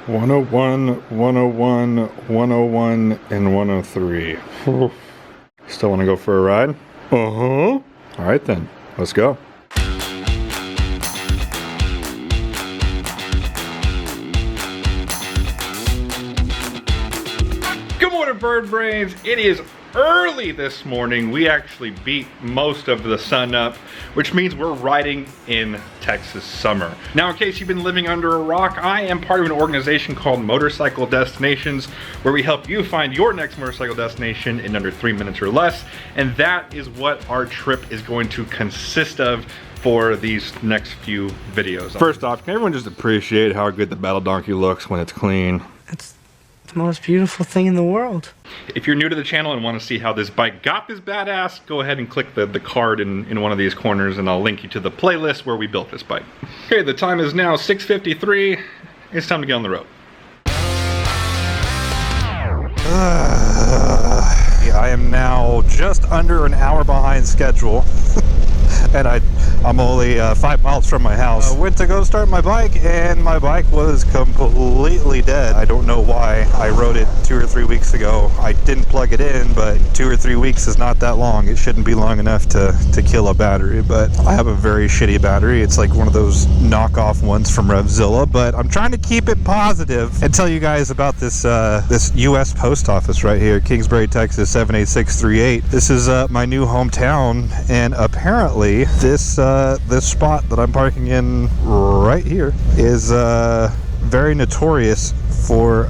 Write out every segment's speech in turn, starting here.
101, 101, 101, and 103. Still want to go for a ride? Uh-huh. All right then, let's go. Good morning, bird brains. It is early this morning. We actually beat most of the sun up, which means we're riding in Texas summer. Now, in case you've been living under a rock, I am part of an organization called Motorcycle Destinations, where we help you find your next motorcycle destination in under 3 minutes or less. And that is what our trip is going to consist of for these next few videos. First off, can everyone just appreciate how good the Battle Donkey looks when it's clean? It's the most beautiful thing in the world. If you're new to the channel and want to see how this bike got this badass, go ahead and click the card in one of these corners and I'll link you to the playlist where we built this bike. Okay, the time is now 6:53. It's time to get on the road. I am now just under an hour behind schedule. And I'm only 5 miles from my house. Went to go start my bike and my bike was completely dead. I don't know why. I rode it 2 or 3 weeks ago. I didn't plug it in, but 2 or 3 weeks is not that long. It shouldn't be long enough to kill a battery, but I have a very shitty battery. It's like one of those knockoff ones from Revzilla, but I'm trying to keep it positive and tell you guys about this this U.S. post office right here, Kingsbury, Texas 78638. This is my new hometown, and apparently this spot that I'm parking in right here is very notorious for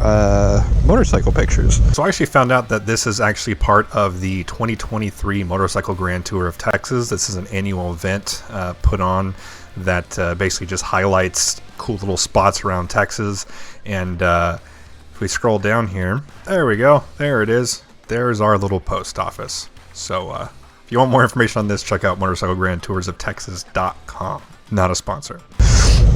motorcycle pictures. So I actually found out that this is actually part of the 2023 Motorcycle Grand Tour of Texas. This is an annual event put on that basically just highlights cool little spots around Texas. And if we scroll down here, there we go. There it is. There's our little post office. So if you want more information on this, check out motorcyclegrandtoursoftexas.com. Not a sponsor.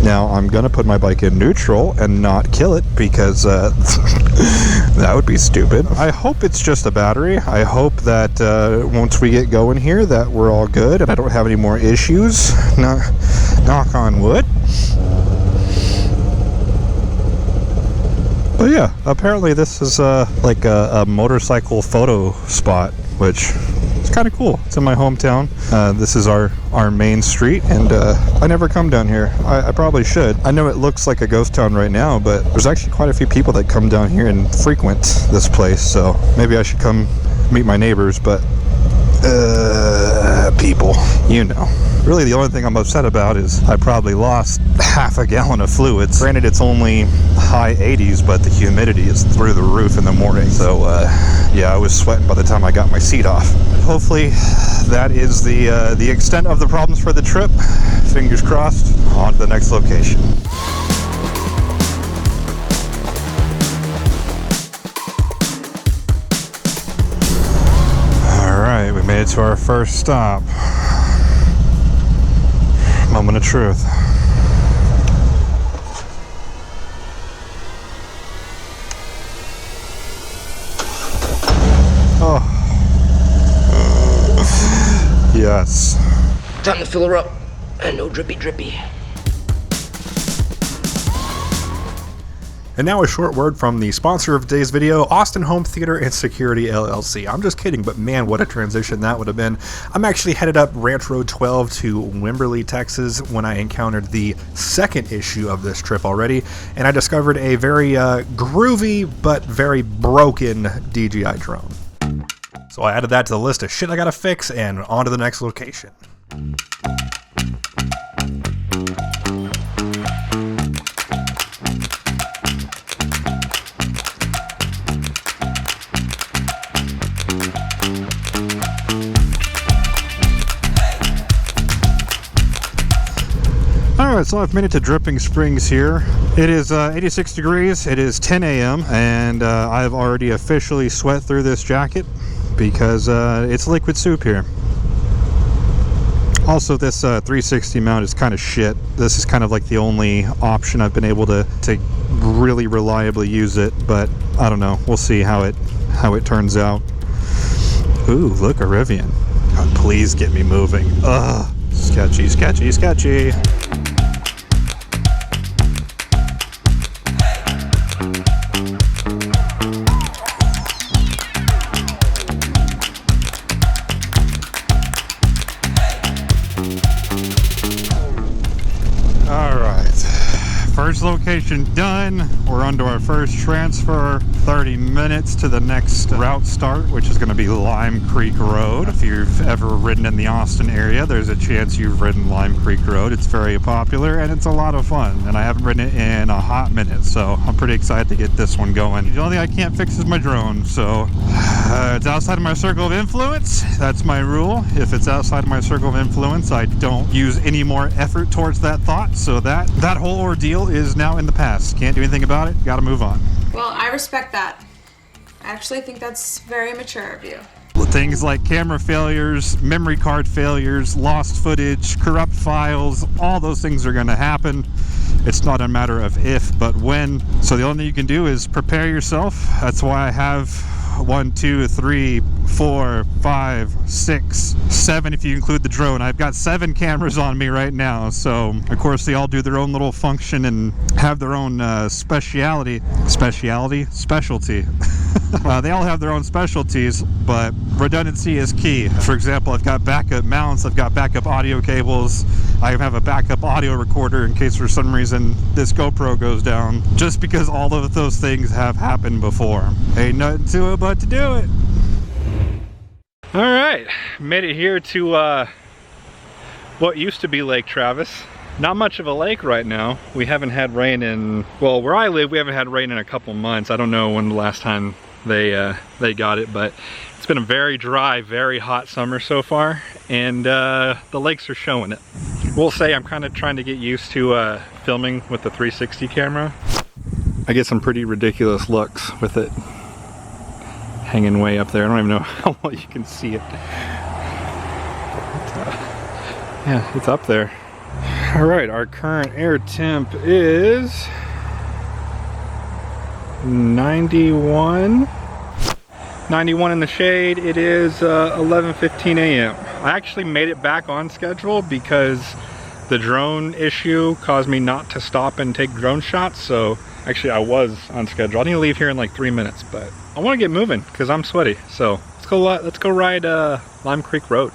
Now I'm gonna put my bike in neutral and not kill it because that would be stupid. I hope it's just a battery. I hope that once we get going here that we're all good and I don't have any more issues. Knock on wood. But yeah, apparently this is like a motorcycle photo spot, which is kind of cool. It's in my hometown. This is our main street, and I never come down here. I probably should. I know it looks like a ghost town right now, but there's actually quite a few people that come down here and frequent this place, so maybe I should come meet my neighbors, but people, you know. Really, the only thing I'm upset about is I probably lost half a gallon of fluids. Granted, it's only high 80s, but the humidity is through the roof in the morning. So, yeah, I was sweating by the time I got my seat off. Hopefully, that is the extent of the problems for the trip. Fingers crossed. On to the next location. All right, we made it to our first stop. Moment of truth. Oh. Yes. Time to fill her up. And no drippy drippy. And now a short word from the sponsor of today's video, Austin Home Theater and Security LLC. I'm just kidding, but man, what a transition that would have been. I'm actually headed up Ranch Road 12 to Wimberley, Texas when I encountered the second issue of this trip already, and I discovered a very groovy but very broken DJI drone. So I added that to the list of shit I gotta fix, and on to the next location. Alright, so I've made it to Dripping Springs here. It is 86 degrees, it is 10 a.m. and I've already officially sweat through this jacket because it's liquid soup here. Also, this 360 mount is kind of shit. This is kind of like the only option I've been able to really reliably use it, but I don't know. We'll see how it turns out. Ooh, look, a Rivian. God, please get me moving. Ugh. Sketchy, sketchy, sketchy. preparation done. We're on to our first transfer. 30 minutes to the next route start, which is going to be Lime Creek Road. If you've ever ridden in the Austin area, there's a chance you've ridden Lime Creek Road. It's very popular and it's a lot of fun, and I haven't ridden it in a hot minute, so I'm pretty excited to get this one going. The only thing I can't fix is my drone, so it's outside of my circle of influence. That's my rule. If it's outside of my circle of influence, I don't use any more effort towards that thought, so that whole ordeal is now in the past. Can't do anything about it. Gotta move on. Well, I respect that. I actually think that's very mature of you. Things like camera failures, memory card failures, lost footage, corrupt files, all those things are going to happen. It's not a matter of if, but when. So the only thing you can do is prepare yourself. That's why I have 1, 2, 3, 4, 5, 6, 7 if you include the drone. I've got 7 cameras on me right now, so of course they all do their own little function and have their own specialty. They all have their own specialties, but redundancy is key. For example, I've got backup mounts, I've got backup audio cables, I have a backup audio recorder in case for some reason this GoPro goes down, just because all of those things have happened before. Ain't nothing to it but to do it. All right, made it here to what used to be Lake Travis. Not much of a lake right now. We haven't had rain in, well, where I live, we haven't had rain in a couple months. I don't know when the last time they got it, but it's been a very dry, very hot summer so far, and the lakes are showing it. We'll say I'm kind of trying to get used to filming with the 360 camera. I get some pretty ridiculous looks with it hanging way up there. I don't even know how well you can see it. Yeah, it's up there. All right, our current air temp is 91 in the shade. It is 11:15 a.m. I actually made it back on schedule because the drone issue caused me not to stop and take drone shots, so actually I was on schedule. I need to leave here in like 3 minutes, but I want to get moving because I'm sweaty. So let's go ride Lime Creek Road.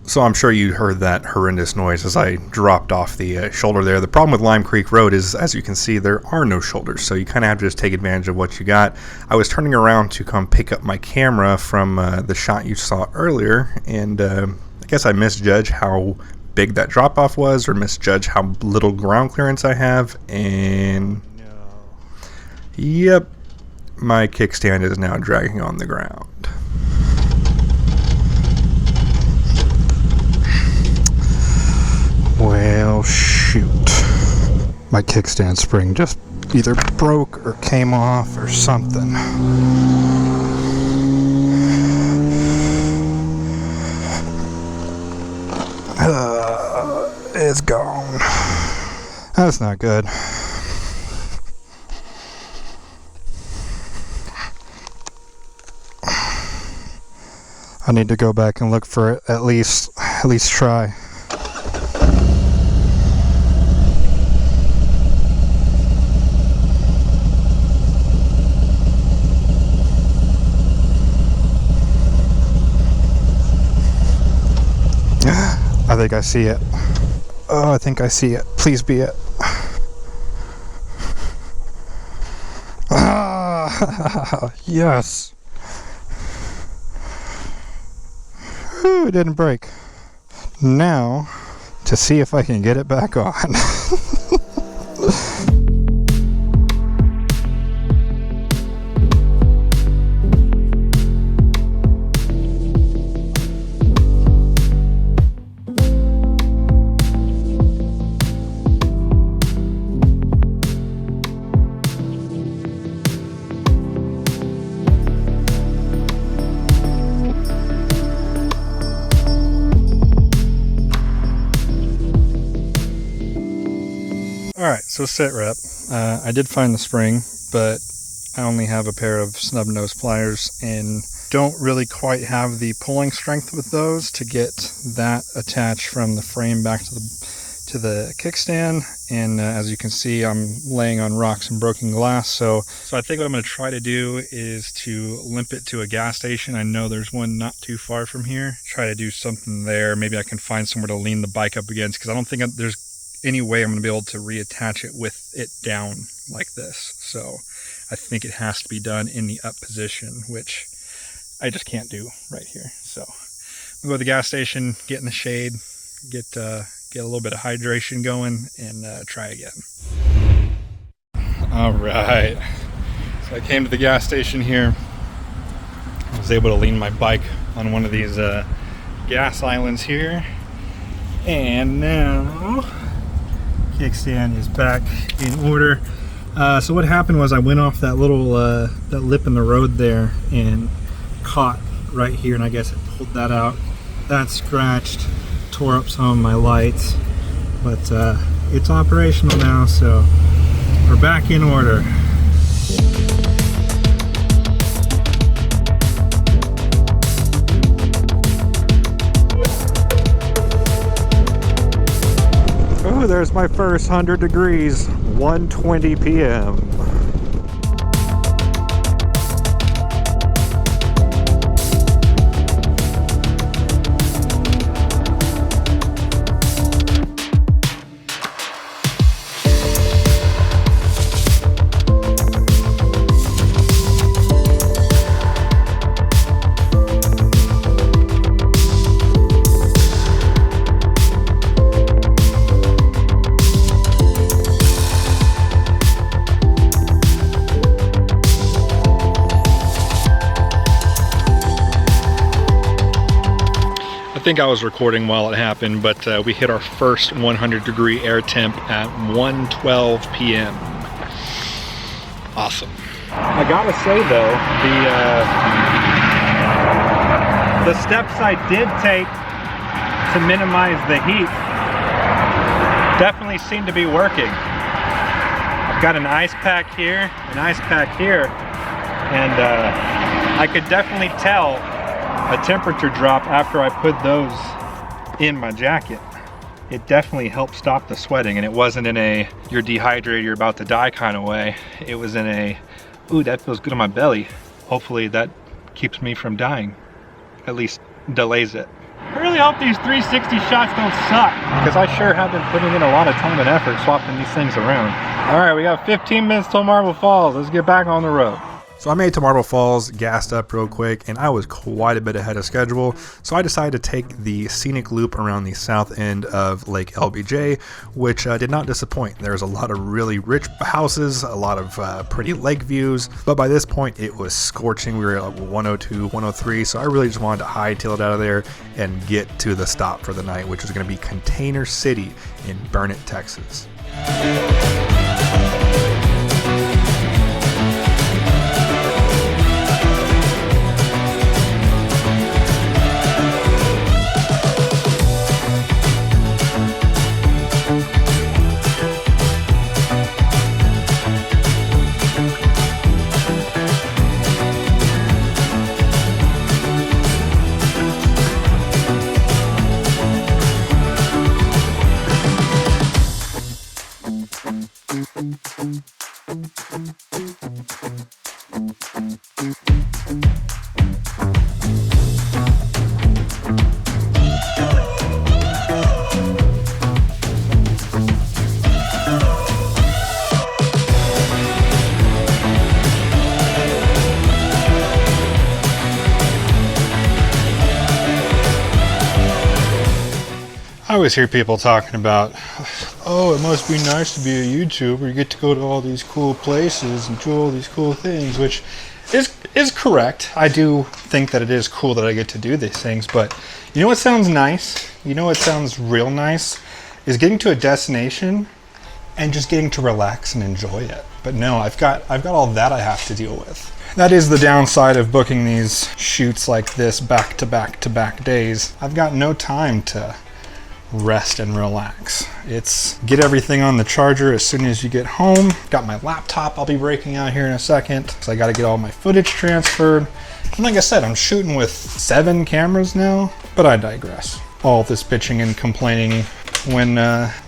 So I'm sure you heard that horrendous noise as I dropped off the shoulder there. The problem with Lime Creek Road is, as you can see, there are no shoulders, so you kind of have to just take advantage of what you got. I was turning around to come pick up my camera from the shot you saw earlier, and I guess I misjudged how big that drop-off was, or misjudged how little ground clearance I have, and yep, my kickstand is now dragging on the ground. Well, shoot. My kickstand spring just either broke or came off or something. It's gone. That's not good. I need to go back and look for it, at least try. I think I see it. Oh, I think I see it. Please be it. Ah, yes. Whew, it didn't break. Now, to see if I can get it back on. Alright, so sit rep. I did find the spring, but I only have a pair of snub nose pliers and don't really quite have the pulling strength with those to get that attached from the frame back to the kickstand. And as you can see, I'm laying on rocks and broken glass, so I think what I'm going to try to do is to limp it to a gas station. I know there's one not too far from here. Try to do something there. Maybe I can find somewhere to lean the bike up against, because I don't think there's any way I'm going to be able to reattach it with it down like this. So I think it has to be done in the up position, which I just can't do right here. So I'm going to go to the gas station, get in the shade, get a little bit of hydration going, and try again. All right, so I came to the gas station here. I was able to lean my bike on one of these gas islands here, and now kickstand is back in order. So what happened was I went off that little that lip in the road there and caught right here, and I guess it pulled that out. That scratched, tore up some of my lights, but it's operational now, so we're back in order. Oh, there's my first 100 degrees, 1:20 p.m. I think I was recording while it happened, but we hit our first 100 degree air temp at 1:12 p.m. Awesome. I gotta say though, the steps I did take to minimize the heat definitely seem to be working. I've got an ice pack here, an ice pack here, and I could definitely tell a temperature drop after I put those in my jacket. It definitely helped stop the sweating, and it wasn't in a you're dehydrated, you're about to die kind of way. It was in a, ooh, that feels good on my belly. Hopefully that keeps me from dying. At least delays it. I really hope these 360 shots don't suck, because I sure have been putting in a lot of time and effort swapping these things around. All right, we got 15 minutes till Marble Falls. Let's get back on the road. So I made it to Marble Falls, gassed up real quick, and I was quite a bit ahead of schedule. So I decided to take the scenic loop around the south end of Lake LBJ, which did not disappoint. There's a lot of really rich houses, a lot of pretty lake views, but by this point it was scorching. We were at 102, 103, so I really just wanted to hightail it out of there and get to the stop for the night, which is going to be Container City in Burnett, Texas. I always hear people talking about, oh, it must be nice to be a YouTuber. You get to go to all these cool places and do all these cool things, which is correct. I do think that it is cool that I get to do these things, but you know what sounds nice? You know what sounds real nice? Is getting to a destination and just getting to relax and enjoy it. But no, I've got all that I have to deal with. That is the downside of booking these shoots like this back to back to back days. I've got no time to rest and relax. It's get everything on the charger as soon as you get home. Got my laptop I'll be breaking out here in a second, so I got to get all my footage transferred. And like I said, I'm shooting with 7 cameras now, but I digress. All this bitching and complaining when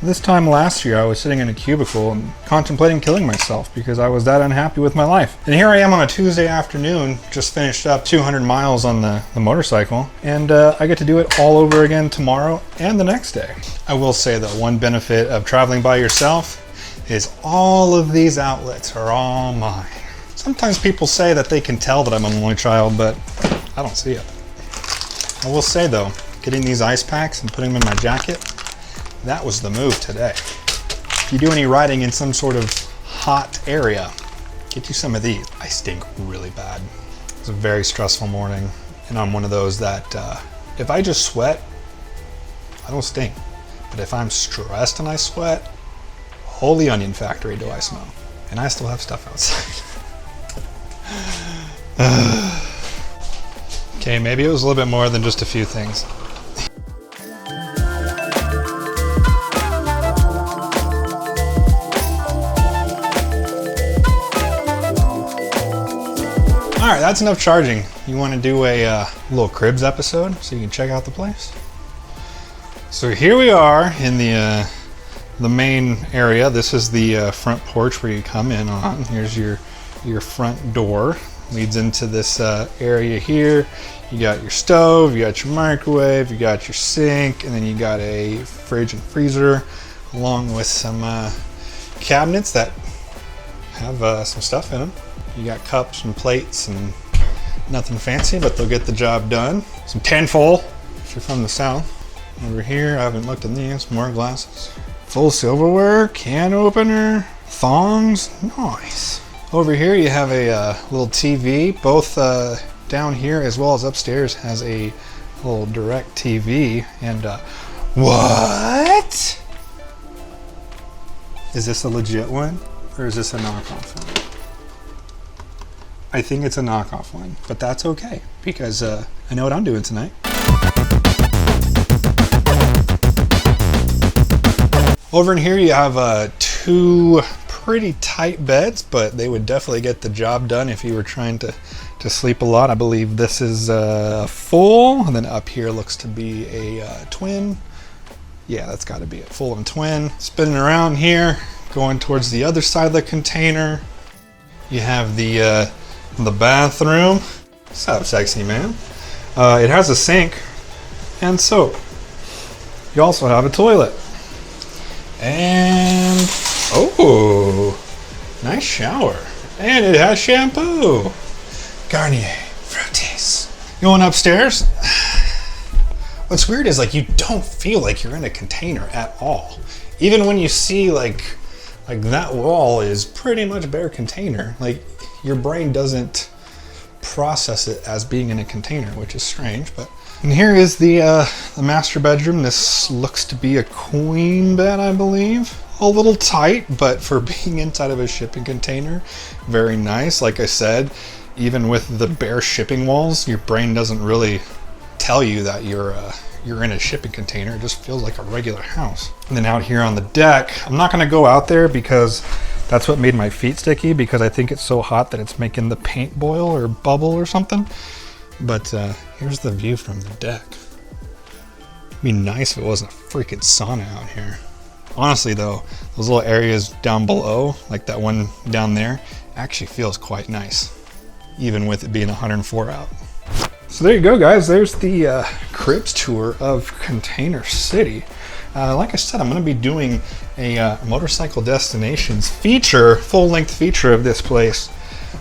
this time last year I was sitting in a cubicle and contemplating killing myself because I was that unhappy with my life. And here I am on a Tuesday afternoon, just finished up 200 miles on the motorcycle, and I get to do it all over again tomorrow and the next day. I will say that one benefit of traveling by yourself is all of these outlets are all mine. Sometimes people say that they can tell that I'm an only child, but I don't see it. I will say though, getting these ice packs and putting them in my jacket, that was the move today. If you do any riding in some sort of hot area, get you some of these. I stink really bad. It was a very stressful morning, and I'm one of those that if I just sweat, I don't stink. But if I'm stressed and I sweat, holy onion factory do I smell. And I still have stuff outside. Okay, maybe it was a little bit more than just a few things. All right, that's enough charging. You want to do a little cribs episode so you can check out the place? So here we are in the main area. This is the front porch where you come in on. Here's your front door. Leads into this area here. You got your stove, you got your microwave, you got your sink, and then you got a fridge and freezer, along with some cabinets that have some stuff in them. You got cups and plates and nothing fancy, but they'll get the job done. Some tinfoil, if you're from the south. Over here, I haven't looked at these, more glasses. Full silverware, can opener, thongs, nice. Over here you have a little TV, both down here as well as upstairs has a little direct TV. And what? Is this a legit one or is this a knockoff one? I think it's a knockoff one, but that's okay because I know what I'm doing tonight. Over in here you have 2 pretty tight beds, but they would definitely get the job done if you were trying to sleep a lot. I believe this is full, and then up here looks to be a twin. Yeah, that's got to be a full and twin. Spinning around here, going towards the other side of the container, you have the bathroom. What's up, sexy man? It has a sink and soap. You also have a toilet. And oh, nice shower. And it has shampoo. Garnier Fructis. Going upstairs. What's weird is like you don't feel like you're in a container at all. Even when you see like that wall is pretty much bare container. Like your brain doesn't process it as being in a container, which is strange. But and here is the master bedroom. This looks to be a queen bed, I believe. A little tight, but for being inside of a shipping container, very nice. Like I said, even with the bare shipping walls, your brain doesn't really tell you that you're in a shipping container. It just feels like a regular house. And then out here on the deck, I'm not gonna go out there because that's what made my feet sticky, because I think it's so hot that it's making the paint boil or bubble or something. But here's the view from the deck. It'd be nice if it wasn't a freaking sauna out here. Honestly though, those little areas down below, like that one down there, actually feels quite nice, even with it being 104 out. So there you go, guys. There's the cribs tour of Container City. Like I said, I'm going to be doing a Motorcycle Destinations feature, full-length feature of this place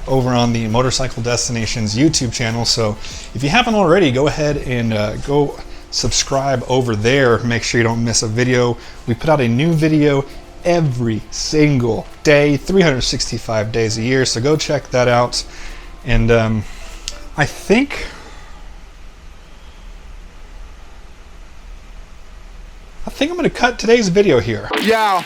over on the Motorcycle Destinations YouTube channel. So if you haven't already, go ahead and go subscribe over there. Make sure you don't miss a video. We put out a new video every single day, 365 days a year. So go check that out. And I think I'm going to cut today's video here. Yeah.